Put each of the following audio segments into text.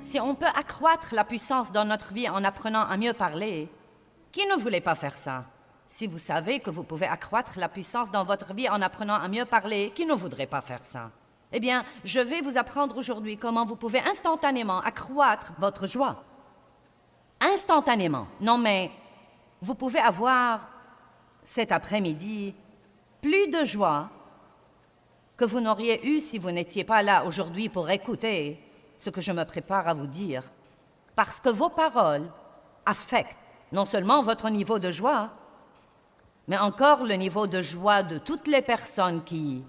Si on peut accroître la puissance dans notre vie en apprenant à mieux parler, qui ne voulait pas faire ça? Si vous savez que vous pouvez accroître la puissance dans votre vie en apprenant à mieux parler, qui ne voudrait pas faire ça? Eh bien, je vais vous apprendre aujourd'hui comment vous pouvez instantanément accroître votre joie. Instantanément. Non, mais vous pouvez avoir cet après-midi plus de joie que vous n'auriez eu si vous n'étiez pas là aujourd'hui pour écouter ce que je me prépare à vous dire. Parce que vos paroles affectent non seulement votre niveau de joie, mais encore le niveau de joie de toutes les personnes qui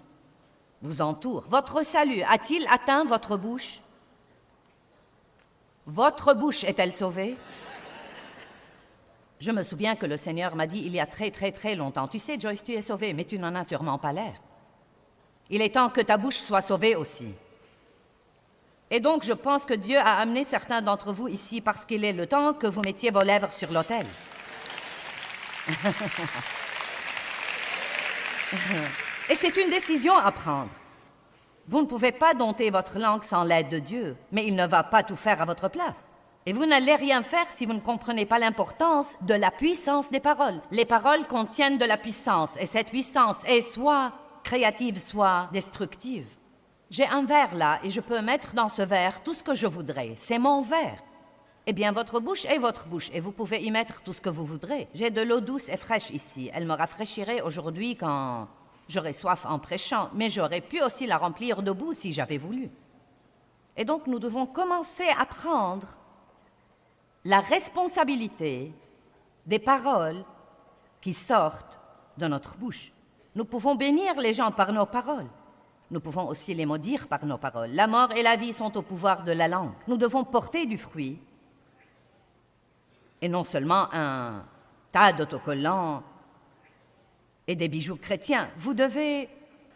vous entourent. Votre salut a-t-il atteint votre bouche? Votre bouche est-elle sauvée? Je me souviens que le Seigneur m'a dit il y a très longtemps, « Tu sais, Joyce, tu es sauvée, mais tu n'en as sûrement pas l'air. Il est temps que ta bouche soit sauvée aussi. » Et donc, je pense que Dieu a amené certains d'entre vous ici parce qu'il est le temps que vous mettiez vos lèvres sur l'autel. Et c'est une décision à prendre. Vous ne pouvez pas dompter votre langue sans l'aide de Dieu, mais il ne va pas tout faire à votre place. Et vous n'allez rien faire si vous ne comprenez pas l'importance de la puissance des paroles. Les paroles contiennent de la puissance, et cette puissance est soit créative, soit destructive. J'ai un verre là, et je peux mettre dans ce verre tout ce que je voudrais. C'est mon verre. Eh bien, votre bouche est votre bouche, et vous pouvez y mettre tout ce que vous voudrez. J'ai de l'eau douce et fraîche ici. Elle me rafraîchirait aujourd'hui quand j'aurais soif en prêchant, mais j'aurais pu aussi la remplir de boue si j'avais voulu. Et donc, nous devons commencer à prendre la responsabilité des paroles qui sortent de notre bouche. Nous pouvons bénir les gens par nos paroles. Nous pouvons aussi les maudire par nos paroles. La mort et la vie sont au pouvoir de la langue. Nous devons porter du fruit et non seulement un tas d'autocollants et des bijoux chrétiens. Vous devez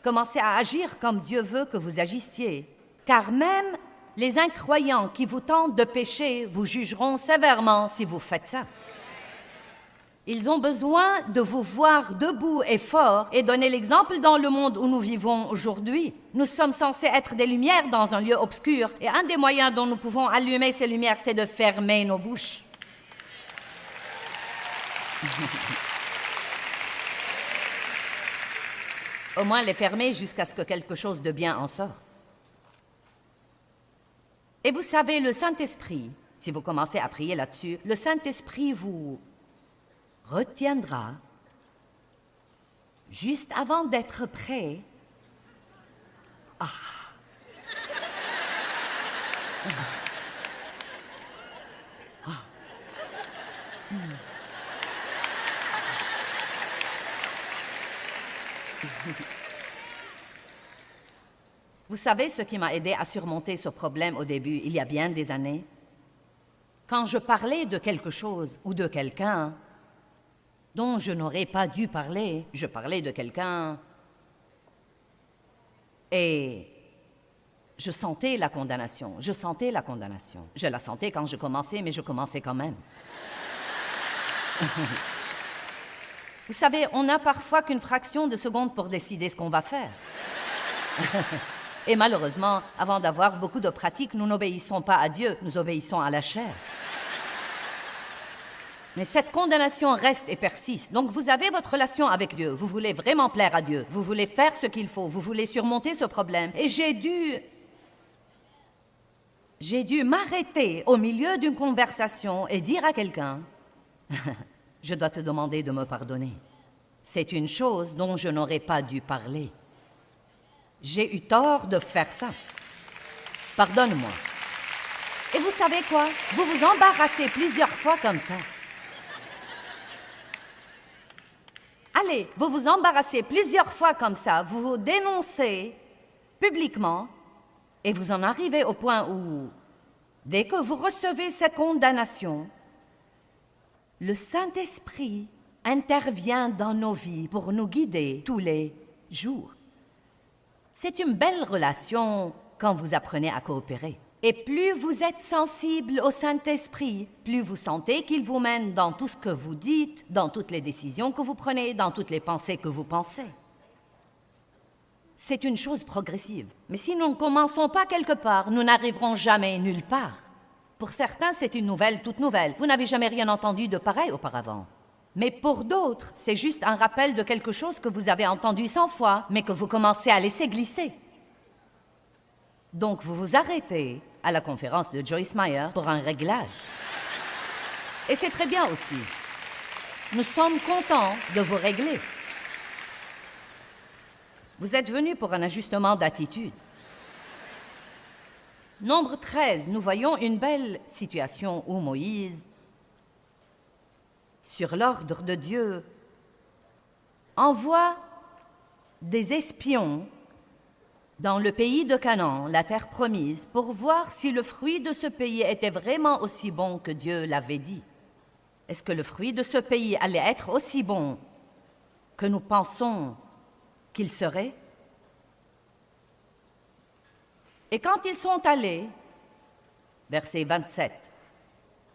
commencer à agir comme Dieu veut que vous agissiez, car même les incroyants qui vous tentent de pécher vous jugeront sévèrement si vous faites ça. Ils ont besoin de vous voir debout et fort et donner l'exemple dans le monde où nous vivons aujourd'hui. Nous sommes censés être des lumières dans un lieu obscur et un des moyens dont nous pouvons allumer ces lumières, c'est de fermer nos bouches. Au moins les fermer jusqu'à ce que quelque chose de bien en sorte. Et vous savez, le Saint-Esprit, si vous commencez à prier là-dessus, le Saint-Esprit vous retiendra juste avant d'être prêt. Ah. Ah. Vous savez ce qui m'a aidé à surmonter ce problème au début, il y a bien des années? Quand je parlais de quelque chose ou de quelqu'un dont je n'aurais pas dû parler, je parlais de quelqu'un et je sentais la condamnation, je la sentais quand je commençais, mais je commençais quand même. Vous savez, on n'a parfois qu'une fraction de seconde pour décider ce qu'on va faire. Et malheureusement, avant d'avoir beaucoup de pratique, nous n'obéissons pas à Dieu, nous obéissons à la chair. Mais cette condamnation reste et persiste. Donc vous avez votre relation avec Dieu, vous voulez vraiment plaire à Dieu, vous voulez faire ce qu'il faut, vous voulez surmonter ce problème. Et j'ai dû m'arrêter au milieu d'une conversation et dire à quelqu'un, « Je dois te demander de me pardonner. C'est une chose dont je n'aurais pas dû parler. J'ai eu tort de faire ça. Pardonne-moi. » Et vous savez quoi? Vous vous embarrassez plusieurs fois comme ça. Allez, vous vous embarrassez plusieurs fois comme ça, vous vous dénoncez publiquement et vous en arrivez au point où, dès que vous recevez cette condamnation, le Saint-Esprit intervient dans nos vies pour nous guider tous les jours. C'est une belle relation quand vous apprenez à coopérer. Et plus vous êtes sensible au Saint-Esprit, plus vous sentez qu'il vous mène dans tout ce que vous dites, dans toutes les décisions que vous prenez, dans toutes les pensées que vous pensez. C'est une chose progressive. Mais si nous ne commençons pas quelque part, nous n'arriverons jamais nulle part. Pour certains, c'est une nouvelle toute nouvelle. Vous n'avez jamais rien entendu de pareil auparavant. Mais pour d'autres, c'est juste un rappel de quelque chose que vous avez entendu 100 fois, mais que vous commencez à laisser glisser. Donc vous vous arrêtez à la conférence de Joyce Meyer pour un réglage. Et c'est très bien aussi. Nous sommes contents de vous régler. Vous êtes venus pour un ajustement d'attitude. Nombre 13, nous voyons une belle situation où Moïse, sur l'ordre de Dieu, envoie des espions dans le pays de Canaan, la terre promise, pour voir si le fruit de ce pays était vraiment aussi bon que Dieu l'avait dit. Est-ce que le fruit de ce pays allait être aussi bon que nous pensons qu'il serait? Et quand ils sont allés, verset 27,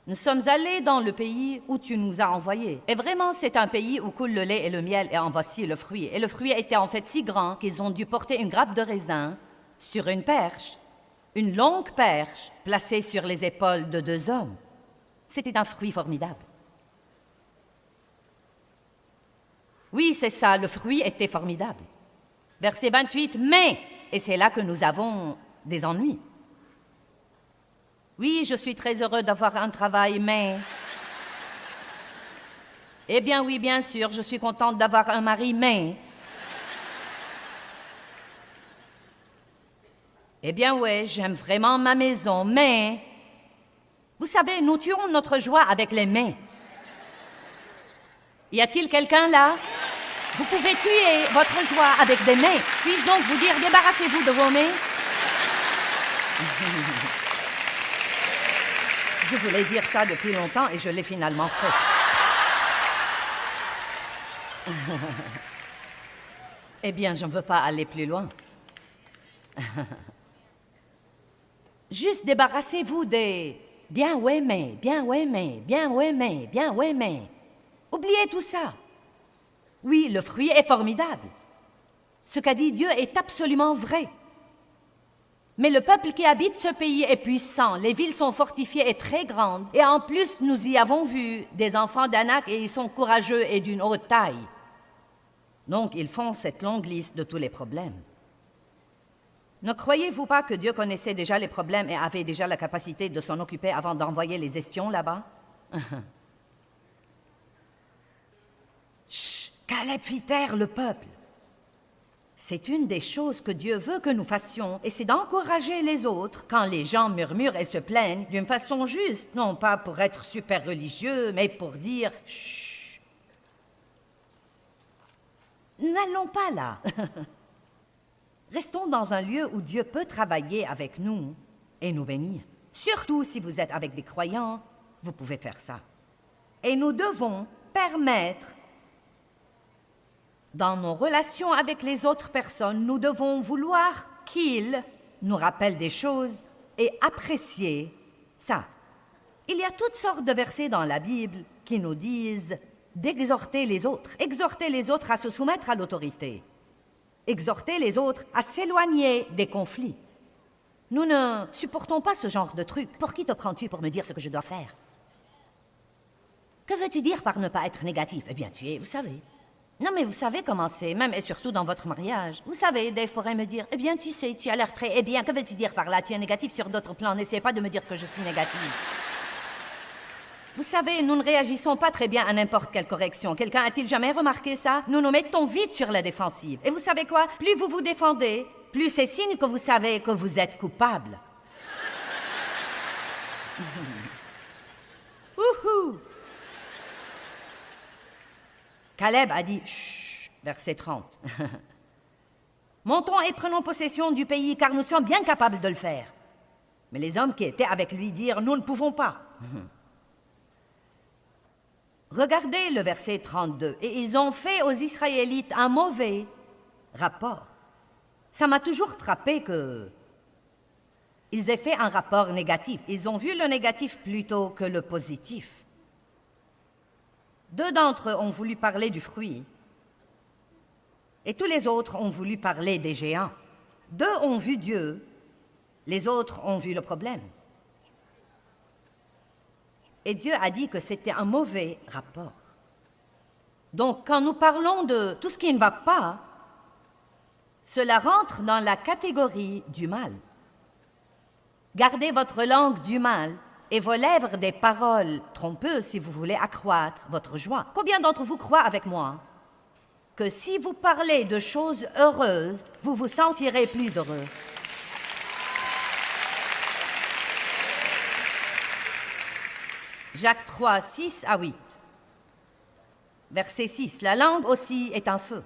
nous sommes allés dans le pays où tu nous as envoyés. Et vraiment, c'est un pays où coule le lait et le miel, et en voici le fruit. Et le fruit était en fait si grand qu'ils ont dû porter une grappe de raisin sur une perche, une longue perche placée sur les épaules de 2 hommes. C'était un fruit formidable. Oui, c'est ça, le fruit était formidable. Verset 28, mais, et c'est là que nous avons des ennuis. Oui, je suis très heureux d'avoir un travail, mais... Eh bien oui, bien sûr, je suis contente d'avoir un mari, mais... Eh bien ouais, j'aime vraiment ma maison, mais... Vous savez, nous tuons notre joie avec les mains. Y a-t-il quelqu'un là? Vous pouvez tuer votre joie avec des mains. Puis-je donc vous dire, débarrassez-vous de vos mains? Je voulais dire ça depuis longtemps et je l'ai finalement fait. Eh bien, je ne veux pas aller plus loin. Juste débarrassez-vous des « bien ouais mais, bien ouais mais, bien ouais mais, bien ouais mais ». Oubliez tout ça. Oui, le fruit est formidable. Ce qu'a dit Dieu est absolument vrai. Mais le peuple qui habite ce pays est puissant, les villes sont fortifiées et très grandes, et en plus, nous y avons vu des enfants d'Anak et ils sont courageux et d'une haute taille. Donc, ils font cette longue liste de tous les problèmes. Ne croyez-vous pas que Dieu connaissait déjà les problèmes et avait déjà la capacité de s'en occuper avant d'envoyer les espions là-bas? Chut! Caleb fit taire le peuple. C'est une des choses que Dieu veut que nous fassions, et c'est d'encourager les autres quand les gens murmurent et se plaignent d'une façon juste, non pas pour être super religieux, mais pour dire « Chut! N'allons pas là. » Restons dans un lieu où Dieu peut travailler avec nous et nous bénir. Surtout si vous êtes avec des croyants, vous pouvez faire ça. Et nous devons permettre, dans nos relations avec les autres personnes, nous devons vouloir qu'ils nous rappellent des choses et apprécier ça. Il y a toutes sortes de versets dans la Bible qui nous disent d'exhorter les autres à se soumettre à l'autorité. Exhorter les autres à s'éloigner des conflits. Nous ne supportons pas ce genre de truc. Pour qui te prends-tu pour me dire ce que je dois faire? Que veux-tu dire par ne pas être négatif? Eh bien, tu es, vous savez. Non, mais vous savez comment c'est, même et surtout dans votre mariage. Vous savez, Dave pourrait me dire, eh bien, tu sais, tu as l'air très... Eh bien, que veux-tu dire par là? Tu es négatif sur d'autres plans. N'essaie pas de me dire que je suis négative. Vous savez, nous ne réagissons pas très bien à n'importe quelle correction. Quelqu'un a-t-il jamais remarqué ça? Nous nous mettons vite sur la défensive. Et vous savez quoi? Plus vous vous défendez, plus c'est signe que vous savez que vous êtes coupable. Wouhou! Caleb a dit « Chut » verset 30. « Montons et prenons possession du pays, car nous sommes bien capables de le faire. » Mais les hommes qui étaient avec lui dirent « Nous ne pouvons pas. » Regardez le verset 32. « Et ils ont fait aux Israélites un mauvais rapport. » Ça m'a toujours frappé que ils aient fait un rapport négatif. Ils ont vu le négatif plutôt que le positif. 2 d'entre eux ont voulu parler du fruit et tous les autres ont voulu parler des géants. 2 ont vu Dieu, les autres ont vu le problème. Et Dieu a dit que c'était un mauvais rapport. Donc, quand nous parlons de tout ce qui ne va pas, cela rentre dans la catégorie du mal. Gardez votre langue du mal et vos lèvres des paroles trompeuses si vous voulez accroître votre joie. Combien d'entre vous croient avec moi que si vous parlez de choses heureuses, vous vous sentirez plus heureux? Jacques 3, 6 à 8. Verset 6. La langue aussi est un feu.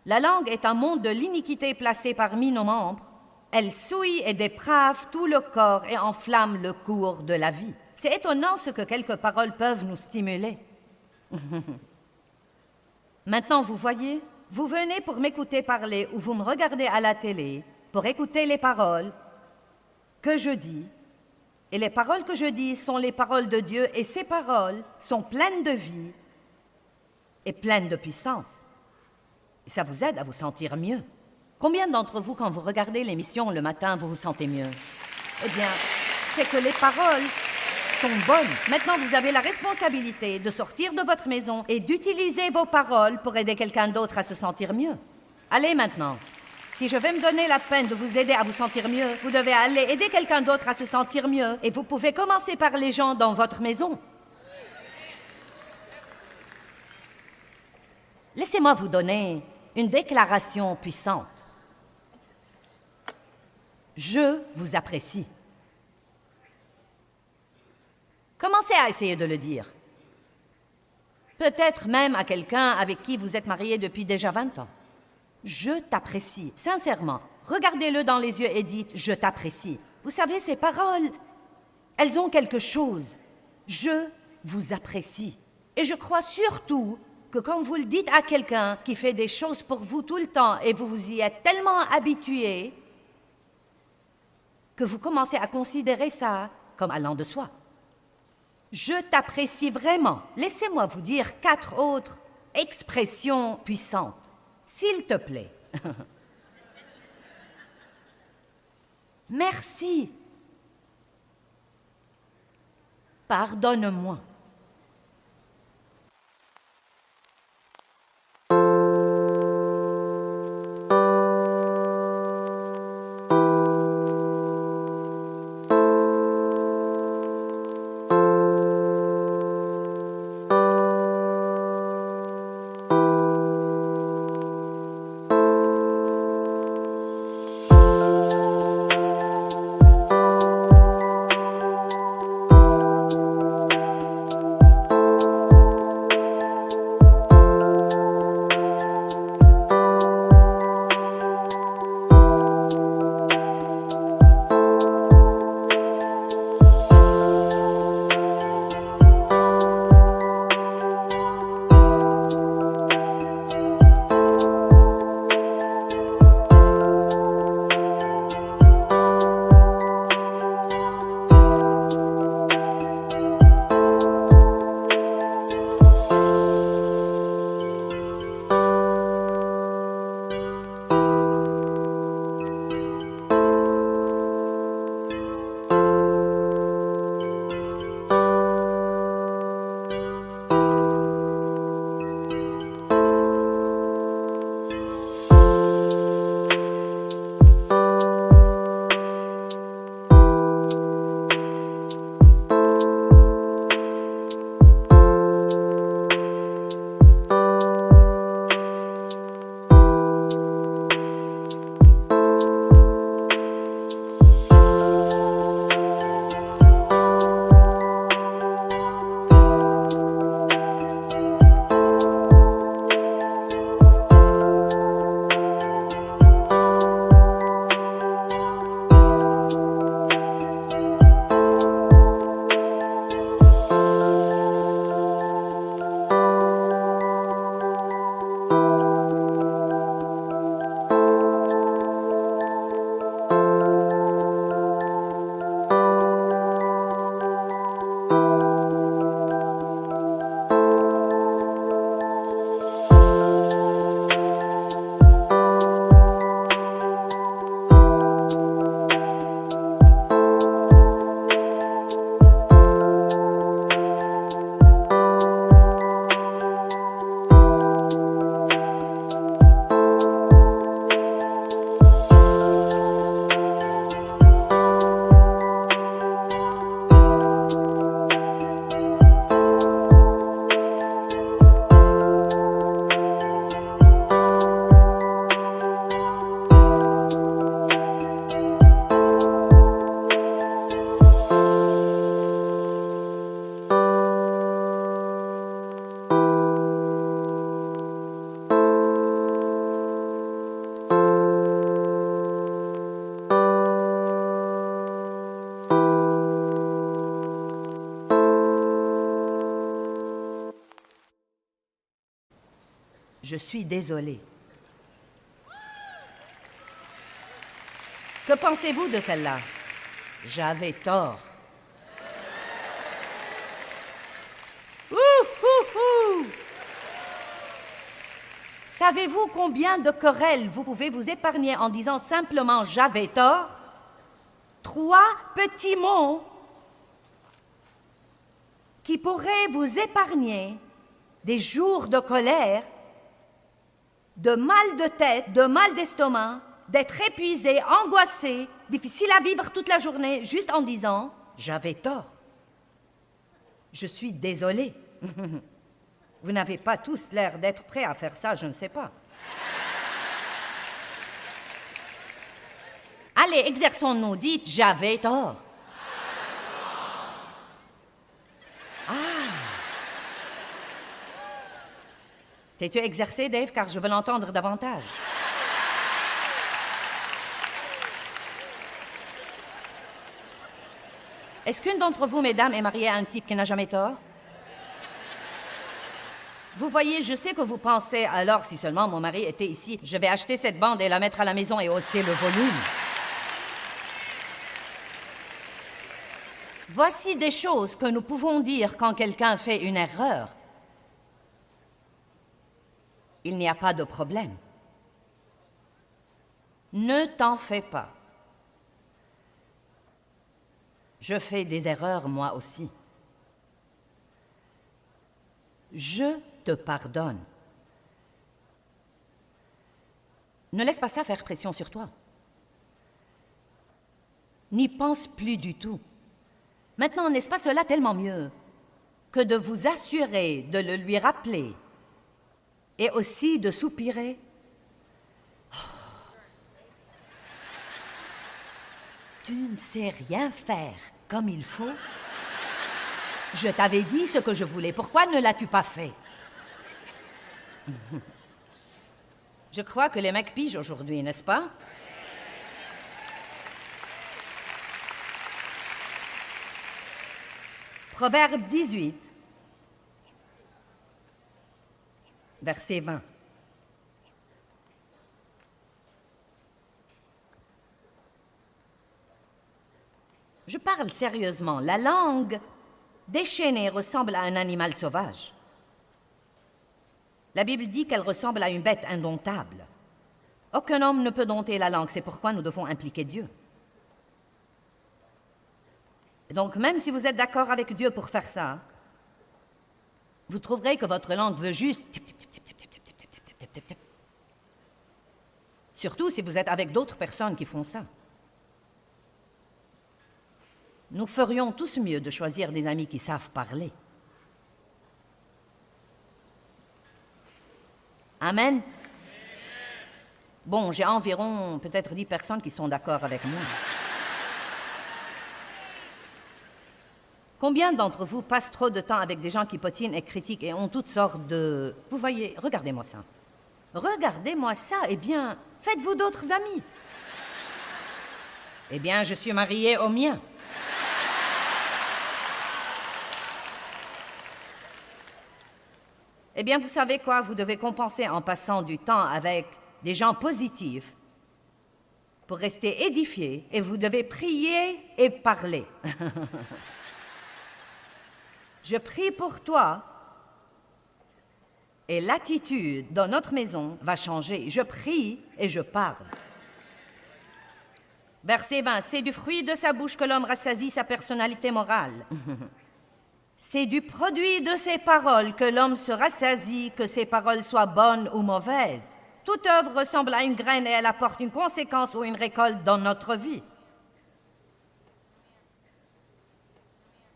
La langue est un monde de l'iniquité placé parmi nos membres. Elle souille et déprave tout le corps et enflamme le cours de la vie. C'est étonnant ce que quelques paroles peuvent nous stimuler. Maintenant, vous voyez, vous venez pour m'écouter parler ou vous me regardez à la télé pour écouter les paroles que je dis. Et les paroles que je dis sont les paroles de Dieu et ces paroles sont pleines de vie et pleines de puissance. Et ça vous aide à vous sentir mieux. Combien d'entre vous, quand vous regardez l'émission le matin, vous vous sentez mieux? Eh bien, c'est que les paroles sont bonnes. Maintenant, vous avez la responsabilité de sortir de votre maison et d'utiliser vos paroles pour aider quelqu'un d'autre à se sentir mieux. Allez maintenant. Si je vais me donner la peine de vous aider à vous sentir mieux, vous devez aller aider quelqu'un d'autre à se sentir mieux. Et vous pouvez commencer par les gens dans votre maison. Laissez-moi vous donner une déclaration puissante. Je vous apprécie. Commencez à essayer de le dire. Peut-être même à quelqu'un avec qui vous êtes marié depuis déjà 20 ans. Je t'apprécie, sincèrement. Regardez-le dans les yeux et dites « Je t'apprécie ». Vous savez, ces paroles, elles ont quelque chose. Je vous apprécie. Et je crois surtout que quand vous le dites à quelqu'un qui fait des choses pour vous tout le temps et vous vous y êtes tellement habitué que vous commencez à considérer ça comme allant de soi. Je t'apprécie vraiment. Laissez-moi vous dire 4 autres expressions puissantes. S'il te plaît. Merci. Pardonne-moi. Je suis désolé. Que pensez-vous de celle-là? J'avais tort. Ouh, ouh, ouh. Savez-vous combien de querelles vous pouvez vous épargner en disant simplement « j'avais tort » ? 3 petits mots qui pourraient vous épargner des jours de colère, de mal de tête, de mal d'estomac, d'être épuisé, angoissé, difficile à vivre toute la journée, juste en disant « j'avais tort ». Je suis désolé. Vous n'avez pas tous l'air d'être prêts à faire ça, je ne sais pas. Allez, exerçons-nous, dites « j'avais tort ». Ah. T'es-tu exercé, Dave, car je veux l'entendre davantage. Est-ce qu'une d'entre vous, mesdames, est mariée à un type qui n'a jamais tort? Vous voyez, je sais que vous pensez, alors si seulement mon mari était ici, je vais acheter cette bande et la mettre à la maison et hausser le volume. Voici des choses que nous pouvons dire quand quelqu'un fait une erreur. Il n'y a pas de problème. Ne t'en fais pas. Je fais des erreurs moi aussi. Je te pardonne. Ne laisse pas ça faire pression sur toi. N'y pense plus du tout. Maintenant, n'est-ce pas cela tellement mieux que de vous assurer de le lui rappeler et aussi de soupirer? Oh. Tu ne sais rien faire comme il faut. Je t'avais dit ce que je voulais. Pourquoi ne l'as-tu pas fait? Je crois que les mecs pigent aujourd'hui, n'est-ce pas? Proverbe 18, verset 20. Je parle sérieusement. La langue déchaînée ressemble à un animal sauvage. La Bible dit qu'elle ressemble à une bête indomptable. Aucun homme ne peut dompter la langue, c'est pourquoi nous devons impliquer Dieu. Donc, même si vous êtes d'accord avec Dieu pour faire ça, vous trouverez que votre langue veut juste... Surtout si vous êtes avec d'autres personnes qui font ça. Nous ferions tous mieux de choisir des amis qui savent parler. Amen. Bon, j'ai environ peut-être 10 personnes qui sont d'accord avec moi. Combien d'entre vous passent trop de temps avec des gens qui potinent et critiquent et ont toutes sortes de... Vous voyez, regardez-moi ça. Regardez-moi ça, eh bien, faites-vous d'autres amis. Eh bien, je suis mariée au mien. Eh bien, vous savez quoi? Vous devez compenser en passant du temps avec des gens positifs pour rester édifiés et vous devez prier et parler. Je prie pour toi et l'attitude dans notre maison va changer. Je prie et je parle. Verset 20. C'est du fruit de sa bouche que l'homme rassasie sa personnalité morale. C'est du produit de ses paroles que l'homme se rassasie, que ses paroles soient bonnes ou mauvaises. Toute œuvre ressemble à une graine et elle apporte une conséquence ou une récolte dans notre vie.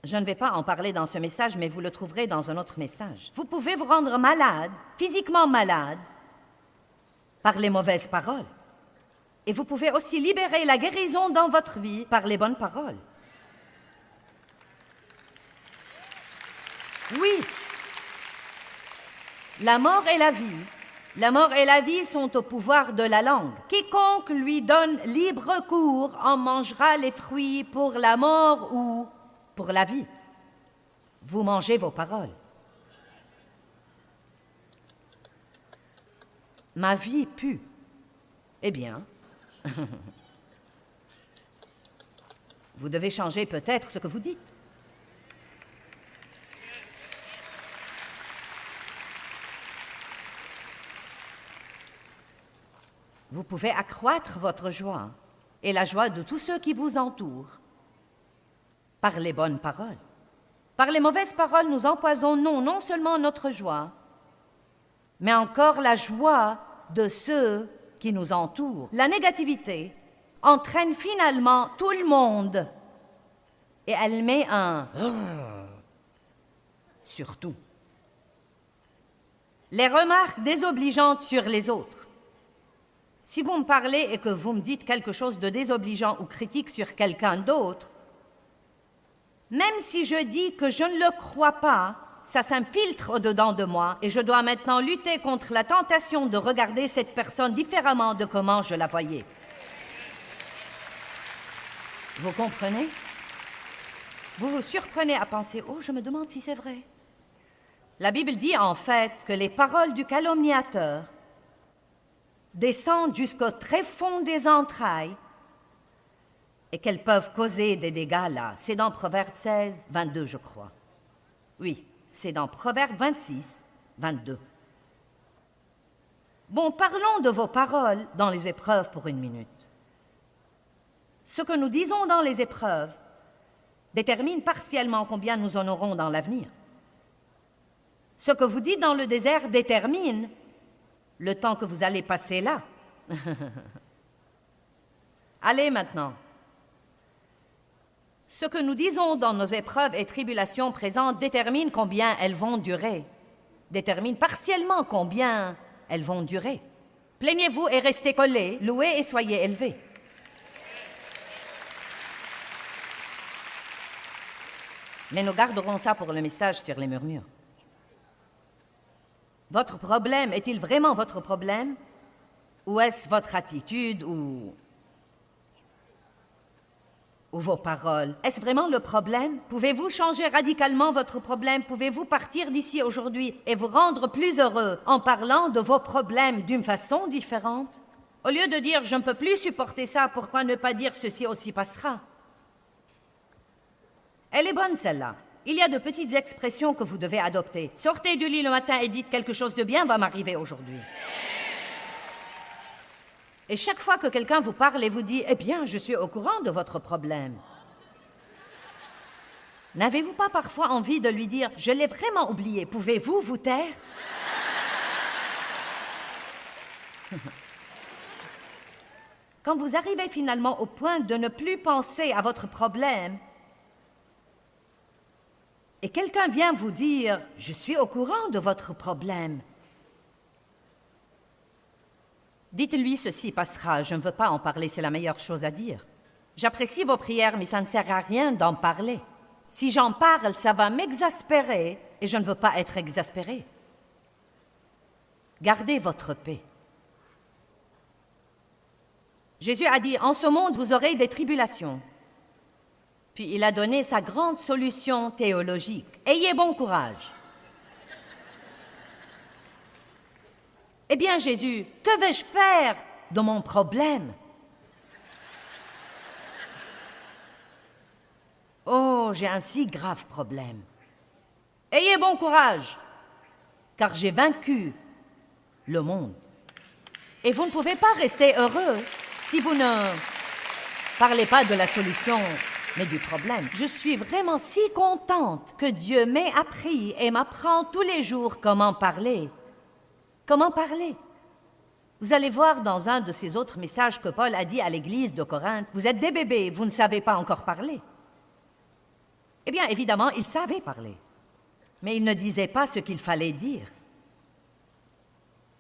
Je ne vais pas en parler dans ce message, mais vous le trouverez dans un autre message. Vous pouvez vous rendre malade, physiquement malade, par les mauvaises paroles. Et vous pouvez aussi libérer la guérison dans votre vie par les bonnes paroles. Oui. La mort et la vie sont au pouvoir de la langue. Quiconque lui donne libre cours en mangera les fruits pour la mort ou pour la vie. Vous mangez vos paroles. Ma vie pue. Eh bien, vous devez changer peut-être ce que vous dites. Vous pouvez accroître votre joie et la joie de tous ceux qui vous entourent par les bonnes paroles. Par les mauvaises paroles, nous empoisonnons non seulement notre joie, mais encore la joie de ceux qui nous entourent. La négativité entraîne finalement tout le monde et elle met un « surtout ». Les remarques désobligeantes sur les autres. Si vous me parlez et que vous me dites quelque chose de désobligeant ou critique sur quelqu'un d'autre, même si je dis que je ne le crois pas, ça s'infiltre au-dedans de moi et je dois maintenant lutter contre la tentation de regarder cette personne différemment de comment je la voyais. Vous comprenez? Vous vous surprenez à penser « Oh, je me demande si c'est vrai. » La Bible dit en fait que les paroles du calomniateur descendent jusqu'au tréfonds des entrailles et qu'elles peuvent causer des dégâts là. C'est dans Proverbe 16, 22, je crois. Oui, c'est dans Proverbe 26, 22. Bon, parlons de vos paroles dans les épreuves pour une minute. Ce que nous disons dans les épreuves détermine partiellement combien nous en aurons dans l'avenir. Ce que vous dites dans le désert détermine le temps que vous allez passer là. Allez maintenant. Ce que nous disons dans nos épreuves et tribulations présentes détermine combien elles vont durer, détermine partiellement combien elles vont durer. Plaignez-vous et restez collés, louez et soyez élevés. Mais nous garderons ça pour le message sur les murmures. Votre problème est-il vraiment votre problème? Ou est-ce votre attitude ou vos paroles? Est-ce vraiment le problème? Pouvez-vous changer radicalement votre problème? Pouvez-vous partir d'ici aujourd'hui et vous rendre plus heureux en parlant de vos problèmes d'une façon différente? Au lieu de dire « je ne peux plus supporter ça », pourquoi ne pas dire « ceci aussi passera ». Elle est bonne celle-là. Il y a de petites expressions que vous devez adopter. Sortez du lit le matin et dites « quelque chose de bien va m'arriver aujourd'hui ». Et chaque fois que quelqu'un vous parle et vous dit « eh bien, je suis au courant de votre problème », n'avez-vous pas parfois envie de lui dire « je l'ai vraiment oublié, pouvez-vous vous taire ?» Quand vous arrivez finalement au point de ne plus penser à votre problème, et quelqu'un vient vous dire « je suis au courant de votre problème », dites-lui « ceci passera, je ne veux pas en parler, c'est la meilleure chose à dire. J'apprécie vos prières, mais ça ne sert à rien d'en parler. Si j'en parle, ça va m'exaspérer et je ne veux pas être exaspéré. Gardez votre paix. » Jésus a dit « en ce monde, vous aurez des tribulations. » Puis il a donné sa grande solution théologique. « Ayez bon courage. » Eh bien, Jésus, que vais-je faire de mon problème? Oh, j'ai un si grave problème. Ayez bon courage, car j'ai vaincu le monde. Et vous ne pouvez pas rester heureux si vous ne parlez pas de la solution, mais du problème. Je suis vraiment si contente que Dieu m'ait appris et m'apprend tous les jours comment parler. Comment parler? Vous allez voir dans un de ces autres messages que Paul a dit à l'église de Corinthe, « Vous êtes des bébés, vous ne savez pas encore parler. » Eh bien, évidemment, il savait parler, mais il ne disait pas ce qu'il fallait dire.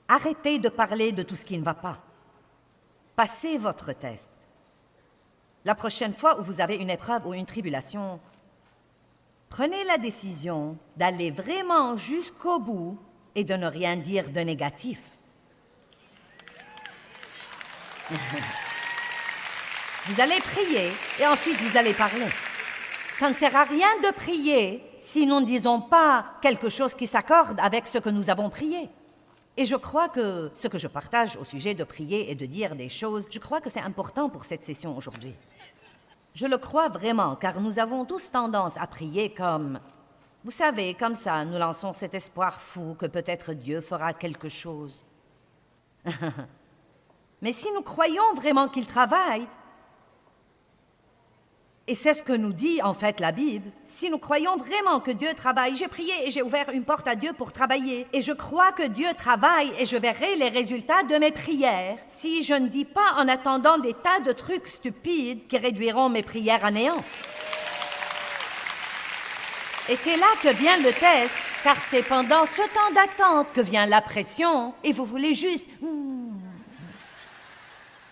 Arrêtez de parler de tout ce qui ne va pas. Passez votre test. La prochaine fois où vous avez une épreuve ou une tribulation, prenez la décision d'aller vraiment jusqu'au bout et de ne rien dire de négatif. Vous allez prier et ensuite vous allez parler. Ça ne sert à rien de prier si nous ne disons pas quelque chose qui s'accorde avec ce que nous avons prié. Et je crois que ce que je partage au sujet de prier et de dire des choses, je crois que c'est important pour cette session aujourd'hui. Je le crois vraiment, car nous avons tous tendance à prier comme... Vous savez, comme ça, nous lançons cet espoir fou que peut-être Dieu fera quelque chose. Mais si nous croyons vraiment qu'il travaille, et c'est ce que nous dit en fait la Bible, si nous croyons vraiment que Dieu travaille, j'ai prié et j'ai ouvert une porte à Dieu pour travailler, et je crois que Dieu travaille et je verrai les résultats de mes prières, si je ne dis pas en attendant des tas de trucs stupides qui réduiront mes prières à néant. Et c'est là que vient le test, car c'est pendant ce temps d'attente que vient la pression, et vous voulez juste...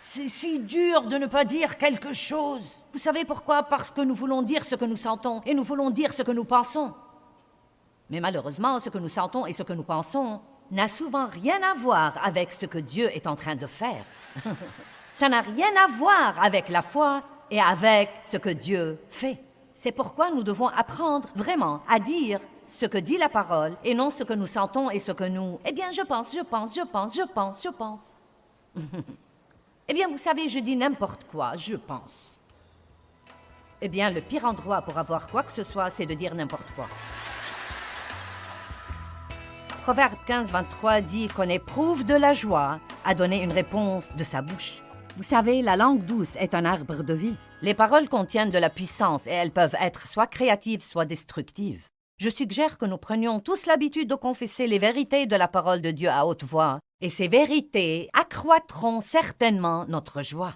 C'est si dur de ne pas dire quelque chose. Vous savez pourquoi? Parce que nous voulons dire ce que nous sentons, et nous voulons dire ce que nous pensons. Mais malheureusement, ce que nous sentons et ce que nous pensons n'a souvent rien à voir avec ce que Dieu est en train de faire. Ça n'a rien à voir avec la foi et avec ce que Dieu fait. C'est pourquoi nous devons apprendre vraiment à dire ce que dit la parole et non ce que nous sentons et ce que nous... Eh bien, je pense. Eh bien, vous savez, je dis n'importe quoi, je pense. Eh bien, le pire endroit pour avoir quoi que ce soit, c'est de dire n'importe quoi. Proverbe 15, 23 dit qu'on éprouve de la joie à donner une réponse de sa bouche. Vous savez, la langue douce est un arbre de vie. Les paroles contiennent de la puissance et elles peuvent être soit créatives, soit destructives. Je suggère que nous prenions tous l'habitude de confesser les vérités de la parole de Dieu à haute voix, et ces vérités accroîtront certainement notre joie.